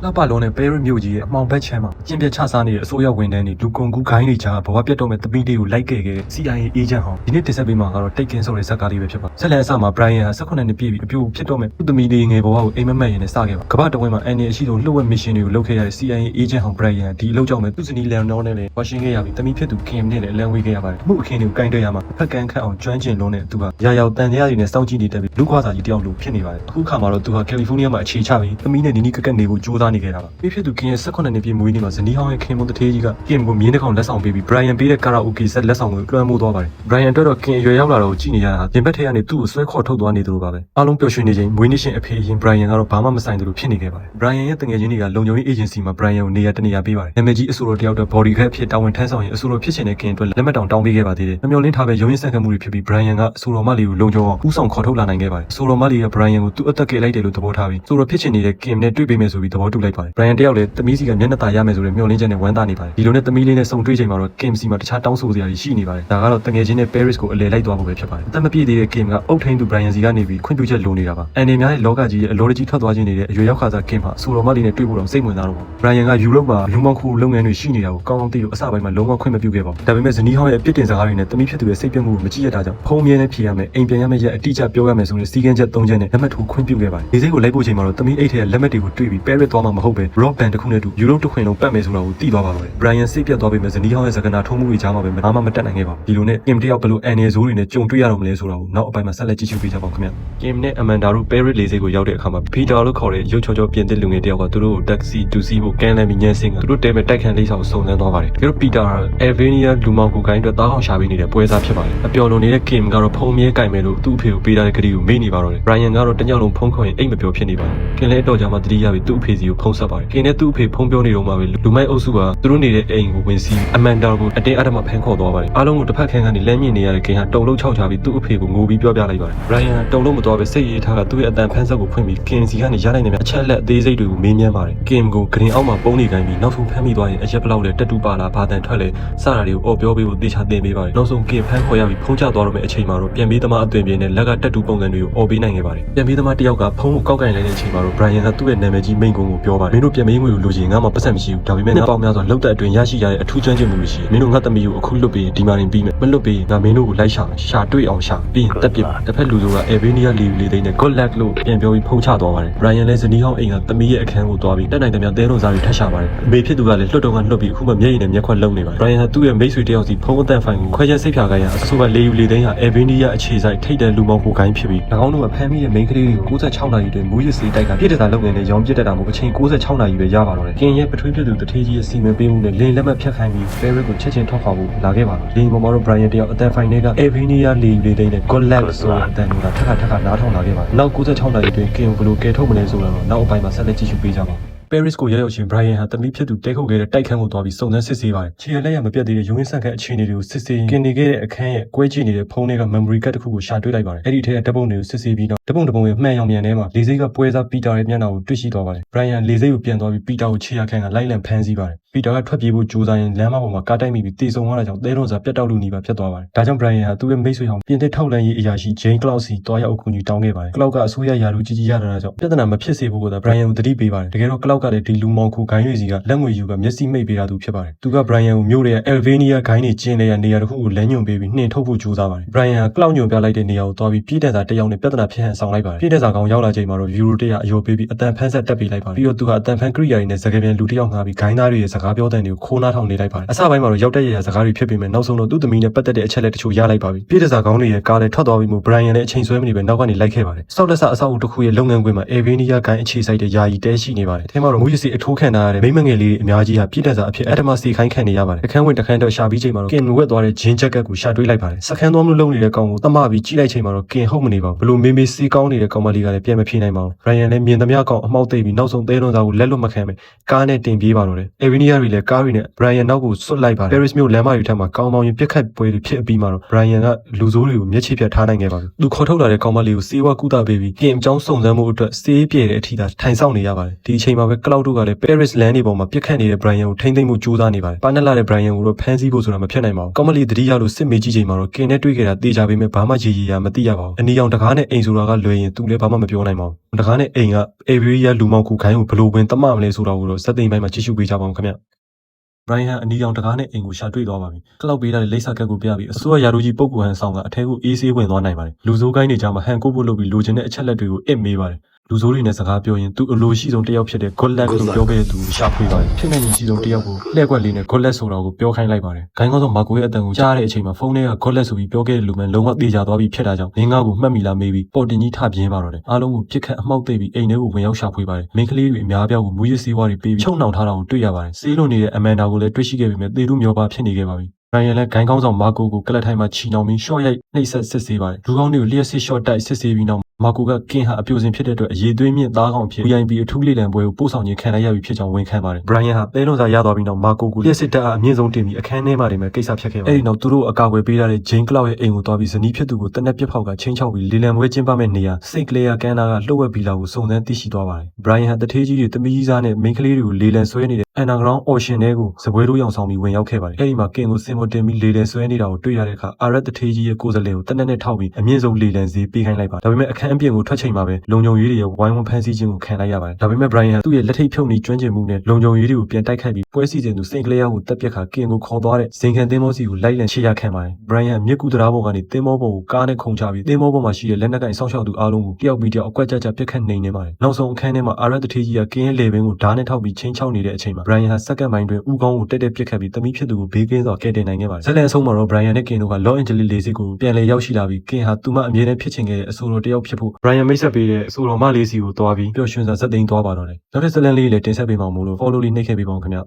လှပလုံးနဲ့ပဲရစ်မြို့ကြီးရဲ့အမှောင်ဘက်ချမ်းမှာကျင်းပြချစားနေတဲ့အစိုးရဝန်ထမ်းတွေလူကုန်ကူးခိုင်းနေကြဘဝပြတ်တော့မဲ့တပီးလေးကိုလိုက်ခဲ့တဲ့ CIA agent ဟောင်းဒီနေ့တင်ဆက်ပေးမှာကတော့တိတ်ကင်းဆိုတဲ့ဇာတ်ကားလေးပဲဖြစ်ပါဆက်လက်အစမှာ Brian ဟာ18နှစ်ပြည့်ပြီးအပြိုဖြစ်တော့မဲ့သူ့သမီးလေးငယ်ဘဝကိုအိမ်မက်မက်ရင်းနဲ့စခဲ့ပါကမ္ဘာတဝန်းမှာအန်နီအရှိဆုံးလှုပ်ဝက် mission တွေကိုလုပ်ခဲ့ရတဲ့ CIA agent ဟောင်း Brian ဒီအလုပ်ကြောင့်ပဲသူ့ဇနီး Leonor နဲ့လည်းဝါရှင်ခဲ့ရပြီးသမီးဖြစ်သူ Kim နဲ့လည်းအလံဝေးခဲ့ရပါတယ်မှုအခင်းတွေကိုကင်တွယ်ရမှာဖက်ကန်းခတ်အောင်ကျွမ်းကျင်လုံးနဲ့သူဟာရာရောက်တန်တရားတွေနဲ့စောင့်ကြည့်နေတဲ့လူခွာစာကြီးတယောက်လိုဖြစ်နေပါတယ်အခုခါမှာတော့သူဟာ California မှာအခြေချပြီးသမီးနဲ့နီးနီးကပ်ကပ်နေဖို့ကြိုးစားနေခဲ့တာပါဖြစ်သူ Kim ရဲ့18နှစ်ပြည့်မွေးနေ့မှာဇနီးဟောင်းရဲ့ခင်မွန်တထေးကြီးက Kim ကိုမြင်းတစ်ကောင်လက်ဆောင်ပေးပြီး Brian ပေးတဲ့ကာရာအိုကေဆက်လက်ဆောင်ကိုလွှမ်းမိုးသွားပါတယ် Brian အတွက်တော့ Kim အရွယ်ရောက်လာတော့ကြည့်နေရတာပြင်ပထဲကနေသူ့ကိုဆွဲခေါ်ထုတ်သွားနေသလိုပါပဲအားလုံးပျော်ရွှင်နေချိန်မွေးနေ့ရှင်အဖေရင် Brian ကတော့ဘာမှမဆိုင်သလိုဖြစ်နေခဲ့ပါတယ် Brian ရဲ့တငယ်ချင်းတွေကလုံခြုံရေး agency မှာ Brian ကိုနေရာတနေရာပေးပါတယ်နာမည်ကြီးအဆိုတော်တယောက်တော့ body guard ဖြစ်တာဝန်ထမ်းဆောင်ရင်အဆိုတော်ဖြစ်ချင်တဲ့ Kim အတွက်လက်မှတ်တောင်ပေးခဲ့ပါသေးတယ်မျှော်လင့်ထားပဲရုံးရင်းဆန့်ကျင်မှုတွေဖြစ်ပြီး Brian ကအဆိုတော်မလေးကိုလုံခြုံအောင်ဥဆောင်ခေါ်ထုတ်လာနိုင်ခဲ့ပါတယ်အဆိုတော်မလေးက Brian ကိုသူ့အသက်ကယ်လိုက်တယ်လို့သဘောထားပြီးဆိုတော်ဖြစ်ချင်နေတဲ့ Kim နဲ့တွေ့ပေးမယ်ဆိုပြီးသဘောတူလိုက်ပါတယ် Brian တယောက်လည်းသမီးစီကမျက်နှာသာရမယ်ဆိုတဲ့မျှော်လင့်ချက်နဲ့ဝမ်းသာနေပါတယ်ဒီလိုနဲ့သမီးလေးနဲ့ဆုံတွေ့ချိန်မှာတော့ Kim စီမှာတခြားတောင်းဆိုစရာတွေရှိနေပါတယ်ဒါကတော့တငယ်ချင်းနဲ့ Paris ကိုအလဲလိုက်သွားဖို့ပဲဖြစ်ပါတယ်အသက်မပြည့်သေးတဲ့ Kim ကအုတ်ထိန်သူ Brian စီကနေပြီးခွင့်ပြုချက်လိုနေတာပါအန်နေများရဲ့လောကကြီးရဲ့အလောတကြီးထွက်သွားခြင်းနေတဲ့အရွယ်ရောက်ခါစား Kim ဟာအဆိုတော်မလေးနဲ့တွေ့ဖို့တော့စိတ်ဝင်စားတော့ပါ Brian ကယူရိုပမှာလူမောင်ခိုလုပ်ငန်းတွေရှိနေတာကိုကောင်းကောင်းသိလို့အစပိုင်းမှာလုံးဝခွင့်မပြုခဲ့ပါဘူးဒါပေမဲ့ဇနီးဟောင်းရဲ့အပြစ်တင်စကားတွေနဲ့သမီးဖြစ်သူရဲ့စိတ်ပြတ်မှုကိုမကြည့်ရတာကြောင့်ဖုံးမြဲနဲ့ဖြေရမယ်အိမ်ပြန်ရမယ့်ရက်အတိအကျပြောရမယ်ဆိုတဲ့စီကံချက်၃ချက်နဲ့လက်မှတ်ထိုးခွင့်ပြုခဲ့ပါတယ်ဒီစိတ်ကိုလိုက်ဖို့ချိန်မှာတော့သမီးအိတ်ထဲလက်မှတ်တွေကိုတွေ့ပြီး Paris သွားမှာမဟုတ်ပဲ Rock Band တစ်ခုနဲ့တူယူရိုတစ်ခွင်လုံးပတ်မယ်ဆိုတာကိုသိသွားပါတော့တယ် Brian စိတ်ပြတ်သွားပြီမဲ့ဇနီးဟောင်းရဲ့စကားနာထုံးမှုတွေကြားမှာပဲဘာမှမတက်နိုင်ခဲ့ပါဘူးဒီလိုနဲ့ Kim တယောက်ဘယ်လိုအန်နေဆိုးတွေနဲ့ကြုံတွေ့ရတော့မလဲဆိုတာကိုနောက်အပိုင်းမှာဆက်လက်ကြည့်ရှုပေးကြပါဦးခင်ဗျ Kim နဲ့ Amanda တို့ Paris လေဆိပ်ကိုရောက်တဲ့အခါမှာ Peter လို့ခေါ်တဲ့ရုပ်ချောချောပြင်သစ်လူငယ်တယောက်ကသူတို့ကို taxi တူစီးဖို့ကမ်းလှမ်းပြီးညှဉ်းဆင်းကသူတို့တဲမဲ့တိုက်ခန်းလေးဆောင်စုံစမ်းသွားပါတယ်ဒါကြောင့် Peter ဟာ Alvania လူမောင်ကိုကိုင်းအတွက်သားကောင်ရှာပေးနေတဲ့ပွဲစားဖြစ်ပါတယ်အပျော်လွန်နေတဲ့ Kim ကတော့ဖုံးမြဲကင်မယ်လို့သူ့အဖေကိုပေးထားတဲ့ကတိကိုမေ့နေပါတော့တယ် Brian ကတော့တညလုံးဖုံးခေါ်ရင်အိတ်မပြောဖြစ်နေပါတယ်ခင်လဲတော့ကြမှာတတိယပြီးသူ့အဖေစီကိုဖုံးဆက်ပါတယ်ခင်နဲ့သူ့အဖေဖုံးပြောနေတော့မှပဲလူမိုက်အုပ်စုကသူတို့နေတဲ့အိမ်ကိုဝင်စီး Amanda ကိုအတင်းအဓမ္မဖမ်းခေါ်သွားပါတယ်အားလုံးကိုတစ်ဖက်ခန်းကနေလမ်းမြင့်နေရတဲ့ခင်ဟာတုံလုံးခြောက်ချပြီးသူ့အဖေကိုငိုပြီးပြောပြလိုက်ပါတယ် Brian တုံလုံးမတော်ပဲစိတ်ရည်ထားကသူ့ရဲ့အတန်ဖန်းဆက်ကိုဖွင့်ပြီး Kim စီကနေရနိုင်တဲ့အချက်လက်အသေးစိတ်တွေကိုမေးမြန်းပါတယ် Kim ကိုဂရင်အောက်မှာပုံနေခိုင်းပြီးနောက်ဆုံးဖမ်းမိသွားရင်အရက်ဘလောက်လဲတက်တူပါလားဘာတန်ထွက်လဲစတာတွေကိုအော်ပြောပေးဖို့တေချာသင်ပေးပါတယ်နောက်ဆုံး Kim ဖမ်းခေါ်ရပြီးဖုံးချသွားတော့မယ့်အချိန်မှာတော့ပြန်ပေးသမားအသွင်ပြင်းနဲ့လက်ကတက်တူပုံစံတွေကိုအော်ပေးနိုင်ခဲ့ပါတယ်ပြန်ပေးသမားတယောက်ကဖုံးကိုကောက်ကင်လိုက်တဲ့အချိန်မှာတော့ Brian ကသူ့ရဲ့နာမည်ကြီးမိန်ကုန်းကိုပြောပါတယ်မင်းတို့ပြန်ပေးငွေကိုလိုချင်ငါမှပတ်စံမရှိဘူးဒါပေမဲ့ငါပေါင်းများစွာလောက်တဲ့အတွင်းရရှိရတဲ့အထူးကျွမ်းကျင်မှုတွေရှိမင်းတို့ငါသမီးကိုအခုလွတ်ပြီးဒီမာရင်ပြီးမယ်မလွတ်ပြီးငါမင်းတို့ကိုလိုက်ရှာတွေ့အောင်ရှာပြီးရင်တက်ပြစ်တစ်ဖက်လူတို့က Albania လေးသိန်းနဲ့ Good luck လို့ပြန်ပြောပြီးဖုံးချသွားပါတယ် Brian လည်းဇနီးဟောင်းအိမ်ကသမီးရဲ့အခန်းကိုသွားပြီးတက်နိုင်တဲ့များတဲလုံးစားပြီးထပ်ရှာပါတယ်အမေဖြစ်သူကလည်းလွတ်တော့ကလွတ်ပြီးအခုမှမျက်ရည်နဲ့မျက်ခွက်လုံးနေပါတယ် Brian ကသူ့ရဲ့မိတ်ဆွေတယောက်စီဖုံးအတန်ဖိုင်ကိုခွဲချက်စိတ်ဖြာခိုင်းရအဆိုပါလေးသိန်းဟာ Albania အခြေစိုက်ထိတ်တဲ့လူမောင်ကိုကိုင်းဖြစ်ပြီး၎င်းတို့ကဖမ်းမိတဲ့မိန်းကလေးတွေကို96နာရီအတွင်းမူးယစ်ဆေးတိုက်ကပြည့်တဲ့စာလုပ်နေတဲ့ရောင်ပြစ်တက်တာမို့အချိန်96နာရီပဲရပါတော့တယ် Kim ရဲ့ပထွေးဖြစ်သူတထေးကြီးရဲ့စီမံပေးမှုနဲ့လင်းလက်မှတ်ဖြတ်ခိုင်းပြီး Paris ကိုချက်ချင်းထွက်ခွာဖို့လာခဲ့ပါတော့လင်းပေါ်မှာတော့ Brian တယောက်အတန်ဖိုင်တွေက Albania လေးသိန်းနဲ့ Good luck ဆိုတဲ့အတန်တွေကထပ်နားထောင်လာခဲ့ပါတယ်နောက်96နာရီအတွင်း Kim ဘယ်လိုကယ်ထုတ်မလဲဆိုတော့နောက်အပိုင်းမှာဆက်လက်ကြည့်ရှုပေးကြပါဦးParis ကိုရောက်ချင်း Brian ဟာသမီးဖြစ်သူတဲခုတ်ခဲ့တဲ့တိုက်ခန်းကိုသွားပြီးစုံစမ်းစစ်ဆေးပါတယ်။ခြေရလက်ရမပြတ်သေးတဲ့ရုံးရင်းဆန့်ခန့်အခြေအနေတွေကိုစစ်ဆေးกินနေခဲ့တဲ့အခန်းရဲ့ကွဲကြည့်နေတဲ့ဖုန်းထဲက memory card တစ်ခုကိုရှာတွေ့လိုက်ပါတယ်။အဲ့ဒီထဲကဓာတ်ပုံတွေကိုစစ်ဆေးပြီးတော့ဓာတ်ပုံရဲ့မှန်ရောင်မြန်ထဲမှာလေစိတ်ကပွဲစား Peter ရဲ့မျက်နှာကိုတွေ့ရှိသွားပါတယ်။ Brian လေစိတ်ကိုပြန်သွားပြီး Peter ကိုခြေရခန့်ကလိုက်လံဖမ်းဆီးပါတယ်။ Peter ကထွက်ပြေးဖို့ကြိုးစားရင်လမ်းမပေါ်မှာကားတိုက်မိပြီးတေဆုံသွားတာကြောင့်တဲလုံးစာပြတ်တောက်လူနေပါဖြစ်သွားပါတယ်။ဒါကြောင့် Brian ဟာသူ့ရဲ့မိတ်ဆွေဟောင်းပြင်သစ်ထောက်လန်းရေးအရာရှိ Jane Cloud စီတွားရောက်အကူအညီတောင်းခဲ့ပါတယ်။ Cloud ကအစိုးရယာလူကြီးရတာကြောင့်ပြဿနာမဖြစ်စေဖို့က Brian ကိုတတိပေးပါတယ်။တကယ်တော့ Cloud ကလည်းဒီလူမောင်ခိုဂိုင်းတွေစီကလက်ငွေယူကမျက်စိမိတ်ပေးတာသူဖြစ်ပါတယ်။သူက Brian ကိုမြို့ရဲ့ Albania ဂိုင်းတွေကျင်းနေရနေရာတစ်ခုကိုလမ်းညွှန်ပေးပြီးနှင်ထုတ်ဖို့ကြိုးစားပါတယ်။ Brian က Cloud ညွှန်ပြလိုက်တဲ့နေရာကိုသွားပြီးပြည်တဲ့စာတယောက်နဲ့ပြဿနာဖြစ်ဟန်ဆောင်လိုက်ပါတယ်။ပြည်တဲ့စာကောင်ရောက်လာချိန်မှာတော့ Euro 100အယောပေးပြီးအတန်ဖန်းဆက်တက်ပေးလိုက်ပါတယ်။ပြီးတော့သူကအတန်ဖန်းကရိယာတွေနဲ့စကားပြန်လူတစ်ယောက်ငှားပြီးဂိုင်းသားတွေရဲ့စကားပြောတဲ့တွေကိုခိုးနားထောင်နေလိုက်ပါတယ်။အစပိုင်းမှာတော့ရောက်တဲ့ရစကားတွေဖြစ်ပေမဲ့နောက်ဆုံးတော့သူ့သမီးနဲ့ပတ်သက်တဲ့အချက်လက်တချို့ရလိုက်ပါပြီ။ပြည်တဲ့စာကောင်တွေရဲ့ကားလည်းထွက်သွားပြီးမှ Brian လည်းအချိန်ဆွဲမနေပဲနောက်ကနေလိုက်ခဲ့ပါတယ်။စောက်လက်စအဆောက်အဦတစ်ခုရဲ့လုပ်ငန်းခွင်မှာ Albania ဂိုင်းအခြေစိုက်တဲ့ယာယီတဲရှိနေပါတယ်။အဲမှာတော့မူးယစ်ဆေးအထိုးခံထားရတဲ့မိမငယ်လေးအများကြီးဟာပြည်တဲ့စာအဖြစ်အဓမ္မစီခိုင်းခံနေရပါတယ်အခန်းဝင်တစ်ခန်းတော့ရှာပြီးချိန်မှာတော့ Kim ဝက်သွားတဲ့ဂျင်းဂျက်ကက်ကိုရှာတွေ့လိုက်ပါတယ်စခန်းသွားမလို့လုံနေတဲ့ကောင်ကိုတမပြီးကြည့်လိုက်ချိန်မှာတော့ Kim ဟုတ်မနေပါဘူးဘလို့မေးစီးကောင်းနေတဲ့ကောင်မလေးကလည်းပြန်မဖြေနိုင်ပါဘူး Brian လည်းမြင်သမျှကောင်အမှောက်သိပ်ပြီးနောက်ဆုံးသဲလွန်စာကိုလက်လွတ်မခံပဲကားနဲ့တင်ပြေးပါတော့တယ် Albania တွေလည်းကားတွေနဲ့ Brian နောက်ကိုဆွတ်လိုက်ပါတယ် Paris မြို့လမ်းမတွေထက်မှာကောင်းပေါင်းရင်ပြက်ခတ်ပွဲတွေဖြစ်အပြီးမှာတော့ Brian ကလူဆိုးတွေကိုမျက်ခြေပြတ်ထားနိုင်ခဲ့ပါဘူးသူခေါ်ထုတ်လာတဲ့ကောင်မလေးကိုစေဝါကူတာပေးပြီး Kim အကြောင်းစုံစမ်းမှုအတွက်စေးပြဲတဲ့အထိသာထိုင်ဆောင်နေရပါတယ်ဒီအချိန်မှာပဲ ကလောက်တို့ကလည်း Paris လမ်းတွေပေါ်မှာပြစ်ခတ်နေတဲ့ Brian ကိုထိမ့်သိမ်းမှုကြိုးစားနေပါတယ်။ပါနက်လာတဲ့ Brian ကိုတော့ဖမ်းဆီးဖို့ဆိုတာမဖြစ်နိုင်ပါဘူး။ကောမလီတတိယလို့စစ်မေးကြည့်ချိန်မှာတော့ကင်နဲ့တွေ့ခဲ့တာတေချာပေမဲ့ဘာမှရေရမသိရပါဘူး။အနီအောင်တကားနဲ့အိမ်ဆိုတာကလွယ်ရင်သူလည်းဘာမှမပြောနိုင်ပါဘူး။တကားနဲ့အိမ်ကအေဗရီယာလူမောက်ခုခိုင်းကိုဘလို့ဝင်တမမလဲဆိုတာကိုတော့စက်သိမ်းပိုင်းမှာကြည့်ရှုပေးကြပါဦးခင်ဗျ။ Brian အနီရောင်တကားနဲ့အိမ်ကိုရှာတွေ့သွားပါပြီ။ကလောက်ပေးထားတဲ့လိပ်စာကတ်ကိုပြပြီးအစိုးရရာထူးကြီးပုဂ္ဂိုလ်ဟန်ဆောင်ကအထဲကိုအေးဆေးဝင်သွားနိုင်ပါတယ်။လူစိုးကိုင်းတွေကြားမှာဟန်ကိုဖို့လုပ်ပြီးလိုချင်တဲ့အချက်လက်တွေကိုအစ်မေးပါတယ်။လူစိုးတွေနဲ့စကားပြောရင်သူအလိုရှိဆုံးတစ်ယောက်ဖြစ်တဲ့ Godlet ကိုပြောခဲ့တဲ့သူကိုရှာဖွေပါတယ်။ဖြစ်နိုင်ရင်ရှိဆုံးတစ်ယောက်ကိုလှည့်ကွက်လေးနဲ့ Godlet ဆိုတာကိုပြောခိုင်းလိုက်ပါတယ်။ဂိုင်းကောင်းဆောင်မာကိုရဲ့အတန်ကိုကြားတဲ့အချိန်မှာဖုန်းထဲက Godlet ဆိုပြီးပြောခဲ့တဲ့လူမှန်လုံးဝတေချာသွားပြီးဖြစ်တာကြောင့်လင်းကားကိုမှတ်မိလားမေးပြီးပေါ်တင်ကြီးထပြင်းပါတော့တယ်။အားလုံးကိုပြစ်ခတ်အမှောက်သိပ်ပြီးအိမ်ထဲကိုဝင်ရောက်ရှာဖွေပါတယ်။မိန်းကလေးတွေအများအပြားကိုမူရစ်စေးဝါးတွေပေးပြီးချုပ်နှောင်ထားတာကိုတွေ့ရပါတယ်။ဆေးလွန်နေတဲ့အမန်ဒါကိုလည်းတွေ့ရှိခဲ့ပေမဲ့သေသူမျောပါဖြစ်နေခဲ့ပါပြီ။ Brian လည်းဂိုင်းကောင်းဆောင်မာကိုကိုကလတ်ထိုင်းမှာချီနှောင်ပြီးရှော့ရိုက်နှိပ်စက်စစ်ဆေးပါတယ်။လူကောင်းတွေကိုလျှက်စစ်ရှော့တိုက်စစ်ဆေးပြီးနောက်မာကိုကကင်ဟာအပြိုစင်ဖြစ်တဲ့အတွက်အရေးသွေးမြင့်သားကောင်ဖြစ် VIP အထူးလေလံပွဲကိုပို့ဆောင်ခြင်းခံလိုက်ရပြီဖြစ်ကြောင်းဝန်ခံပါတယ်။ Brian ဟာပဲလွန်စာရသွားပြီးနောက်မာကိုကိုလျှက်စစ်တပ်အားအမြင့်ဆုံးတင်ပြီးအခန်းထဲမှာနေမဲ့ကိစ္စဖြစ်ခဲ့ပါတယ်။အဲဒီနောက်သူတို့အကာအကွယ်ပေးထားတဲ့ Jane Cloud ရဲ့အိမ်ကိုသွားပြီးဇနီးဖြစ်သူကိုတနက်ပြစ်ဖောက်ကချင်းချောက်ပြီးလေလံပွဲကျင်းပမဲ့နေရာစိတ်ကလေးကကန်နာကလှုပ်ဝက်ပြီးလာကိုစုံစမ်းသိရှိသွားပါတယ်။ Brian ဟာတထေးကြီးတွေတမီးကြီးစားနဲ့မိန်းကလေးတွေကိုလေလံဆွဲနေတဲ့ Underground Ocean ထဲကိုစပွဲတို့ရောင်ဆောင်ပြီးဝင်ရောက်ခဲ့ပါတယ်။အဲဒီမှာကင်ကိုစင်မတင်ပြီးလေလံဆွဲနေတာကိုတွေ့ရတဲ့အခါအာရက်တထေးကြီးရဲ့ကိုယ်စားလှယ်ကိုတနက်နဲ့ထောက်ပြီးအမြင့်ဆုံးလေလံဈေးပေးခိုင်းလိုက်ပါတယ်။ဒါပေမဲ့အခန်းအပြင်ကိုထွက်ချိန်မှာပဲလုံခြုံရေးတွေရဲ့ဝိုင်းဝန်းဖမ်းဆီးခြင်းကိုခံလိုက်ရပါတယ်။ဒါပေမဲ့ Brian ဟာသူ့ရဲ့လက်ထိတ်ဖြုတ်နေကျွမ်းကျင်မှုနဲ့လုံခြုံရေးတွေကိုပြန်တိုက်ခိုက်ပြီးပွဲစီစဉ်သူစိန်ကလေးကိုတက်ပြက်ခါကင်ကိုခေါ်သွားတဲ့ဇင်ခံသင်းမောစီကိုလိုက်လံချေရခံပါတယ်။ Brian မြစ်ကူတရားပေါ်ကနေသင်းမောပေါ်ကိုကားနဲ့ခုန်ချပြီးသင်းမောပေါ်မှာရှိတဲ့လက်နက်ကင်ဆောက်ရှောက်သူအားလုံးကိုတယောက်ပြီးတယောက်အကွက်ကြကြပြက်ခတ်နေနေပါတယ်။နောက်ဆုံးအခန်းထဲမှာအာရက်တထေးကြီးကကင်ရဲ့လေပင်ကိုဓာတ်နဲ့ထောက်ပြီးချင်းချောက်နေတဲ့အချိန်မှာ Brian ဟာစက္ကန့်ပိုင်းတွင်ဦးခေါင်းကိုတက်တက်ပြက်ခတ်ပြီးတမိဖြစ်သူကိုဘေးကင်းစွာကယ်တင်နိုင်ခဲ့ပါတယ်။ဇက်လန်အဆုံးမှာတော့ Brian နဲ့ကင်တို့က Los Angeles လေဆိပ်ကိုပြန်လည်ရောက်ရှိလာပြီးကင်ဟာသူမအမြဲတမ်းဖြစ်ချင်ခဲ့တဲ့အဆိုတော်တယောက်ဖြစ်ဖို့ Brian မိတ်ဆက်ပေးတဲ့အဆိုတော်မလေးစီကိုတွားပြီးပျော်ရွှင်စွာဇက်သိမ်းသွားပါတော့တယ်။နောက်ထပ်ဇက်လန်လေးလည်းတင်ဆက်ပေးမှာမို့လို့ follow လေးနှိပ်ခဲ့ပေးပါဦးခင်ဗျ။